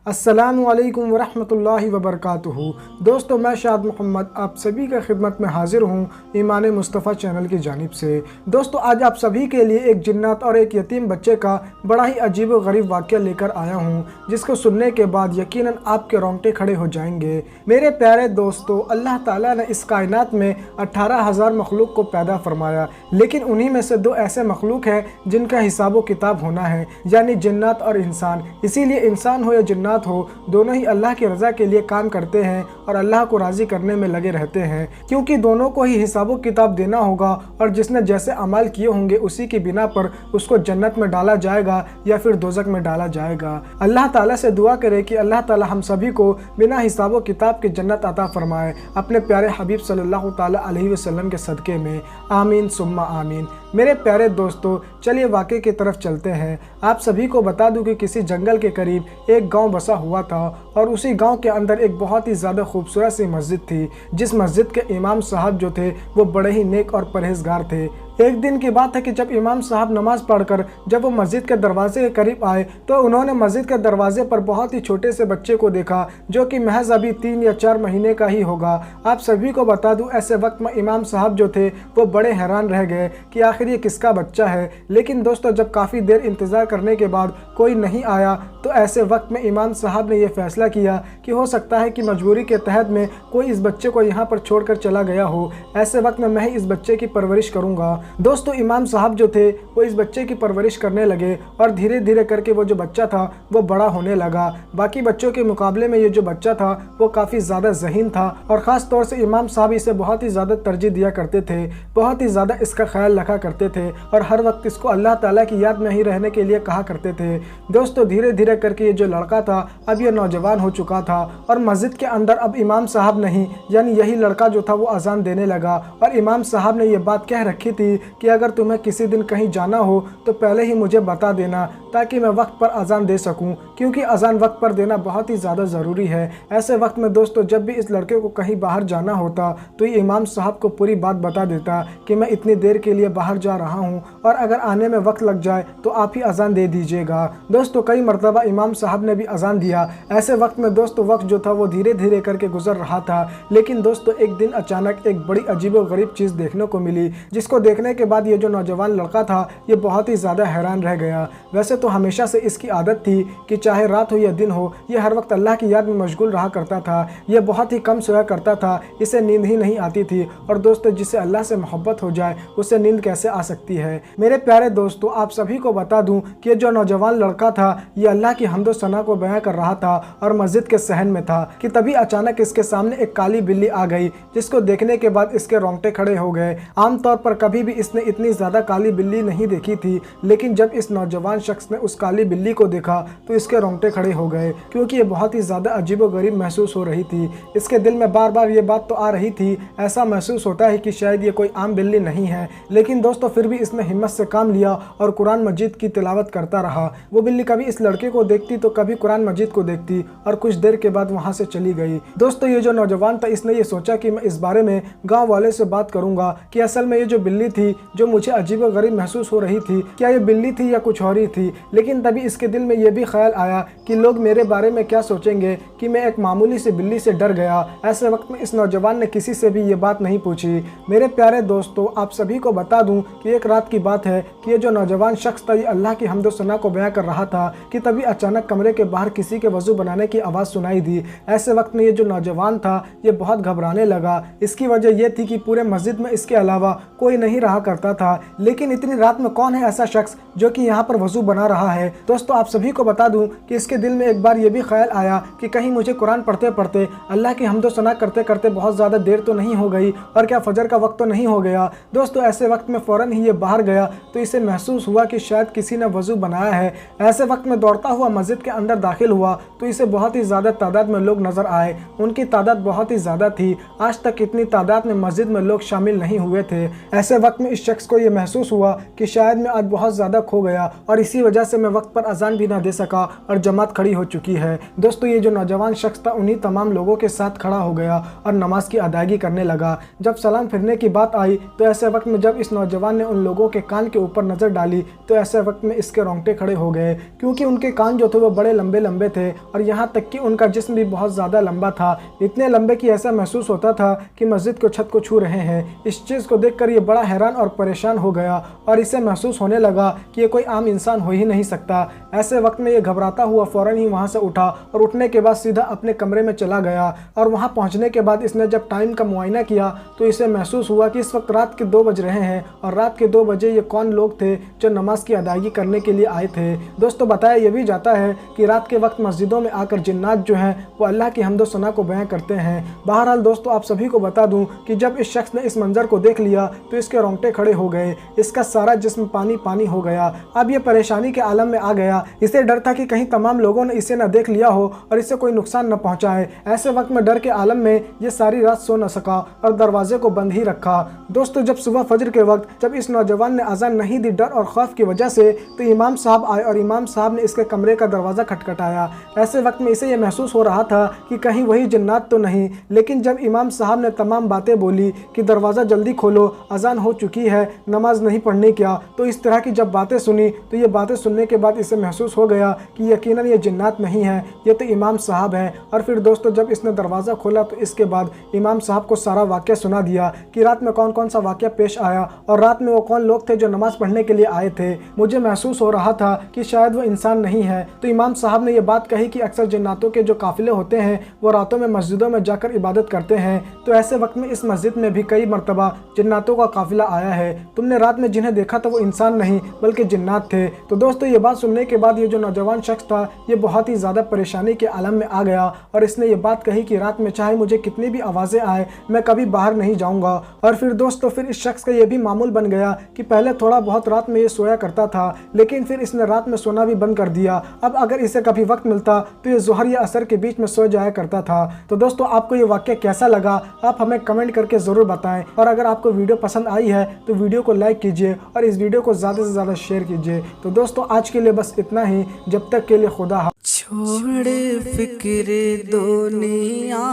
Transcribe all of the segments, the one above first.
अस्सलामु अलैकुम वरहमतुल्लाहि वबरकातुहू। दोस्तों, मैं शाद मोहम्मद आप सभी की खिदमत में हाजिर हूँ ईमान मुस्तफ़ा चैनल की जानिब से। दोस्तों, आज आप सभी के लिए एक जिन्नात और एक यतीम बच्चे का बड़ा ही अजीब व गरीब वाक़या लेकर आया हूँ, जिसको सुनने के बाद यकीनन आपके रोंगटे खड़े हो जाएंगे। मेरे प्यारे दोस्तों, अल्लाह ताला ने इस कायनात में 18,000 मखलूक को पैदा फरमाया, लेकिन उन्हीं में से दो ऐसे मखलूक हैं जिनका हिसाब व किताब होना है, यानी जिन्नात और इंसान। इसीलिए इंसान हो या जिन्नात हो, दोनों ही अल्लाह की रज़ा के लिए काम करते हैं और अल्लाह को राज़ी करने में लगे रहते हैं, क्योंकि दोनों को ही हिसाब किताब देना होगा और जिसने जैसे अमाल किए होंगे उसी की बिना पर उसको जन्नत में डाला जाएगा या फिर दोज़ख में डाला जाएगा। अल्लाह ताला से दुआ करें कि अल्लाह ताला हम सभी को बिना हिसाब किताब के जन्नत अता फरमाए अपने प्यारे हबीब सल्लल्लाहु ताला अलैहि वसल्लम के सदक़े में, आमीन सुम्मा आमीन। मेरे प्यारे दोस्तों, चलिए वाक़े की तरफ चलते हैं। आप सभी को बता दूं कि किसी जंगल के करीब एक गांव बसा हुआ था और उसी गांव के अंदर एक बहुत ही ज़्यादा खूबसूरत सी मस्जिद थी, जिस मस्जिद के इमाम साहब जो थे वो बड़े ही नेक और परहेजगार थे। एक दिन की बात है कि जब इमाम साहब नमाज पढ़कर जब वो मस्जिद के दरवाजे के करीब आए तो उन्होंने मस्जिद के दरवाजे पर बहुत ही छोटे से बच्चे को देखा, जो कि महज अभी 3 या 4 महीने का ही होगा। आप सभी को बता दूं, ऐसे वक्त में इमाम साहब जो थे वो बड़े हैरान रह गए कि आखिर ये किसका बच्चा है। लेकिन दोस्तों, जब काफ़ी देर इंतज़ार करने के बाद कोई नहीं आया तो ऐसे वक्त में इमाम साहब ने यह फैसला किया कि हो सकता है कि मजबूरी के तहत में कोई इस बच्चे को यहाँ पर छोड़कर चला गया हो। ऐसे वक्त में मैं ही इस बच्चे की परवरिश करूँगा। दोस्तों, इमाम साहब जो थे वो इस बच्चे की परवरिश करने लगे और धीरे धीरे करके वो जो बच्चा था वो बड़ा होने लगा। बाकी बच्चों के मुकाबले में ये जो बच्चा था वो काफ़ी ज़्यादा ज़हीन था और ख़ास तौर से इमाम साहब इसे बहुत ही ज़्यादा तरजीह दिया करते थे, बहुत ही ज़्यादा इसका ख्याल रखा करते थे और हर वक्त इसको अल्लाह ताला की याद में ही रहने के लिए कहा करते थे। दोस्तों, धीरे धीरे करके ये जो लड़का था अब ये नौजवान हो चुका था और मस्जिद के अंदर अब इमाम साहब नहीं, यानी यही लड़का जो था वो अजान देने लगा। और इमाम साहब ने ये बात कह रखी थी कि अगर तुम्हें किसी दिन कहीं जाना हो तो पहले ही मुझे बता देना, ताकि मैं वक्त पर अजान दे सकूं, क्योंकि अजान वक्त पर देना बहुत ही ज़्यादा ज़रूरी है। ऐसे वक्त में दोस्तों, जब भी इस लड़के को कहीं बाहर जाना होता तो ये इमाम साहब को पूरी बात बता देता कि मैं इतनी देर के लिए बाहर जा रहा हूं और अगर आने में वक्त लग जाए तो आप ही अजान दे दीजिएगा। दोस्तों, कई मरतबा इमाम साहब ने भी अजान दिया। ऐसे वक्त में दोस्तों, वक्त जो था वो धीरे धीरे करके गुजर रहा था। लेकिन दोस्तों, एक दिन अचानक एक बड़ी अजीब व गरीब चीज़ देखने को मिली, जिसको देखने के बाद ये जो नौजवान लड़का था ये बहुत ही ज़्यादा हैरान रह गया। वैसे तो हमेशा से इसकी आदत थी कि चाहे रात हो या दिन हो, ये हर वक्त अल्लाह की याद में मशगूल रहा करता था। ये बहुत ही कम सोया करता था, इसे नींद ही नहीं आती थी। और दोस्तों, जिसे अल्लाह से मोहब्बत हो जाए उसे नींद कैसे आ सकती है। मेरे प्यारे दोस्तों, आप सभी को बता दूं कि ये जो नौजवान लड़का था ये अल्लाह की हम्दो सना को बयां कर रहा था और मस्जिद के सहन में था कि तभी अचानक इसके सामने एक काली बिल्ली आ गई, जिसको देखने के बाद इसके रोंगटे खड़े हो गए। आमतौर पर कभी भी इसने इतनी ज़्यादा काली बिल्ली नहीं देखी थी, लेकिन जब इस नौजवान शख्स ने उस काली बिल्ली को देखा तो इसके रोंगटे खड़े हो गए, क्योंकि ये बहुत ही ज़्यादा अजीब व गरीब महसूस हो रही थी। इसके दिल में बार बार ये बात तो आ रही थी, ऐसा महसूस होता है कि शायद ये कोई आम बिल्ली नहीं है। लेकिन दोस्तों, फिर भी इसने हिम्मत से काम लिया और कुरान मजीद की तिलावत करता रहा। वो बिल्ली कभी इस लड़के को देखती तो कभी कुरान मजीद को देखती और कुछ देर के बाद वहाँ से चली गई। दोस्तों, ये जो नौजवान था इसने ये सोचा कि मैं इस बारे में गाँव वाले से बात करूँगा कि असल में ये जो बिल्ली थी जो मुझे अजीब व गरीब महसूस हो रही थी, क्या ये बिल्ली थी या कुछ और ही थी। लेकिन तभी इसके दिल में ये भी ख्याल आया कि लोग मेरे बारे में क्या सोचेंगे कि मैं एक मामूली सी बिल्ली से डर गया। ऐसे वक्त में इस नौजवान ने किसी से भी ये बात नहीं पूछी। मेरे प्यारे दोस्तों, आप सभी को बता दूं कि एक रात की बात है कि ये जो नौजवान शख्स था ये अल्लाह की हम्दो सना को बयां कर रहा था कि तभी अचानक कमरे के बाहर किसी के वजू बनाने की आवाज़ सुनाई दी। ऐसे वक्त में ये जो नौजवान था ये बहुत घबराने लगा। इसकी वजह यह थी कि पूरे मस्जिद में इसके अलावा कोई नहीं रहा करता था, लेकिन इतनी रात में कौन है ऐसा शख्स जो कि यहाँ पर वजू बना रहा है। दोस्तों, आप सभी को बता दूं कि इसके दिल में एक बार ये भी ख्याल आया कि कहीं मुझे कुरान पढ़ते पढ़ते अल्लाह की हम्दो सना करते करते बहुत ज़्यादा देर तो नहीं हो गई और क्या फजर का वक्त तो नहीं हो गया। दोस्तों, ऐसे वक्त में फ़ौरन ही ये बाहर गया तो इसे महसूस हुआ कि शायद किसी ने वजू बनाया है। ऐसे वक्त में दौड़ता हुआ मस्जिद के अंदर दाखिल हुआ तो इसे बहुत ही ज़्यादा तादाद में लोग नज़र आए। उनकी तादाद बहुत ही ज़्यादा थी, आज तक इतनी तादाद में मस्जिद में लोग शामिल नहीं हुए थे। ऐसे वक्त में इस शख्स को ये महसूस हुआ कि शायद मैं आज बहुत ज़्यादा खो गया और इसी वजह से मैं वक्त पर अजान भी ना दे सका और जमात खड़ी हो चुकी है। दोस्तों, ये जो नौजवान शख्स था उन्हीं तमाम लोगों के साथ खड़ा हो गया और नमाज की अदायगी करने लगा। जब सलाम फिरने की बात आई तो ऐसे वक्त में जब इस नौजवान ने उन लोगों के कान के ऊपर नज़र डाली तो ऐसे वक्त में इसके रोंगटे खड़े हो गए, क्योंकि उनके कान जो थे वो बड़े लंबे लंबे थे और यहाँ तक कि उनका जिस्म भी बहुत ज़्यादा लंबा था, इतने लंबे कि ऐसा महसूस होता था कि मस्जिद को छत को छू रहे हैं। इस चीज़ को देखकर ये बड़ा हैरान और परेशान हो गया और इसे महसूस होने लगा कि ये कोई आम इंसान हो ही नहीं सकता। ऐसे वक्त में ये घबराता हुआ फ़ौरन ही वहाँ से उठा और उठने के बाद सीधा अपने कमरे में चला गया। और वहाँ पहुँचने के बाद इसने जब टाइम का मुआयना किया तो इसे महसूस हुआ कि इस वक्त रात के 2 बज रहे हैं और रात के 2 बजे ये कौन लोग थे जो नमाज की अदायगी करने के लिए आए थे। दोस्तों, बताया ये भी जाता है कि रात के वक्त मस्जिदों में आकर जिन्नात जो हैं वो अल्लाह की हम्दो सना को बयां करते हैं। बहरहाल दोस्तों, आप सभी को बता दूं कि जब इस शख्स ने इस मंजर को देख लिया तो इसके रोंगटे खड़े हो गए, इसका सारा जिस्म पानी पानी हो गया। अब ये परेशानी के आलम में आ गया। इसे डर था कि कहीं तमाम लोगों ने इसे न देख लिया हो और इसे कोई नुकसान न पहुंचाए। ऐसे वक्त में डर के आलम में ये सारी रात सो न सका और दरवाजे को बंद ही रखा। दोस्तों, जब सुबह फजर के वक्त जब इस नौजवान ने अजान नहीं दी डर और खौफ की वजह से, तो इमाम साहब आए और इमाम साहब ने इसके कमरे का दरवाज़ा खटखटाया। ऐसे वक्त में इसे ये महसूस हो रहा था कि कहीं वही जिन्नात तो नहीं। लेकिन जब इमाम साहब ने तमाम बातें बोली कि दरवाज़ा जल्दी खोलो, अजान हो चुकी है, नमाज नहीं पढ़नी क्या, तो इस तरह की जब बातें सुनी तो ये बातें सुनने के बाद इसे महसूस हो गया कि यकीनन ये जिन्नात नहीं है, ये तो इमाम साहब है। और फिर दोस्तों, जब इसने दरवाज़ा खोला तो इसके बाद इमाम साहब को सारा वाक़या सुना दिया कि रात में कौन कौन सा वाक़या पेश आया और रात में वो कौन लोग थे जो नमाज़ पढ़ने के लिए आए थे। मुझे महसूस हो रहा था कि शायद वो इंसान नहीं है। तो इमाम साहब ने ये बात कही कि अक्सर जिन्नातों के जो काफ़िले होते हैं वो रातों में मस्जिदों में जाकर इबादत करते हैं। तो ऐसे वक्त में इस मस्जिद में भी कई मरतबा जिन्नातों का काफ़िला आया है। तुमने रात में जिन्हें देखा था वो इंसान नहीं बल्कि जिन्नात थे। तो दोस्तों, ये बात सुनने के बाद ये जो नौजवान शख्स था ये बहुत ही ज़्यादा परेशानी के आलम में आ गया और इसने ये बात कही कि रात में चाहे मुझे कितनी भी आवाज़ें आए मैं कभी बाहर नहीं जाऊँगा। और फिर दोस्तों, फिर इस शख्स का ये भी मामूल बन गया कि पहले थोड़ा बहुत रात में ये सोया करता था, लेकिन फिर इसने रात में सोना भी बंद कर दिया। अब अगर इसे कभी वक्त मिलता तो ये ज़ोहर या असर के बीच में सो जाया करता था। तो दोस्तों, आपको ये वाक़या कैसा लगा आप हमें कमेंट करके ज़रूर बताएं। और अगर आपको वीडियो पसंद आई है तो वीडियो को लाइक कीजिए और इस वीडियो को ज़्यादा से ज़्यादा शेयर कीजिए। तो दोस्तों, आज के लिए बस इतना ही। जब तक के लिए खुदा। छोड़ फिक्र दुनिया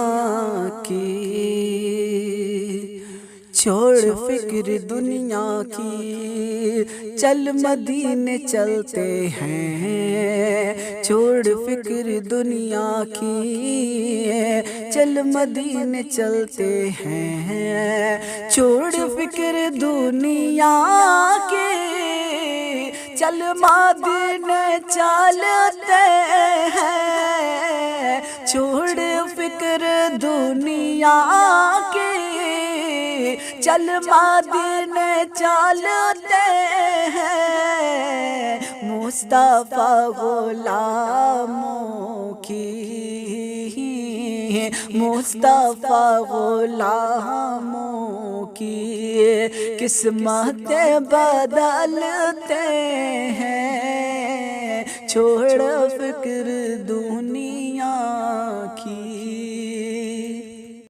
की, छोड़ फिक्र दुनिया की, चल मदीने चलते हैं। छोड़ फिक्र दुनिया की, चल मदीने चलते हैं। छोड़ फिक्र दुनिया की, चल मदीने चलते हैं। छोड़ फिक्र दुनिया की, चल मदीने चलते हैं। मुस्तफा गुलामों की, मुस्तफा गुलामों की किस्मतें बदलते हैं। छोड़ फिक्र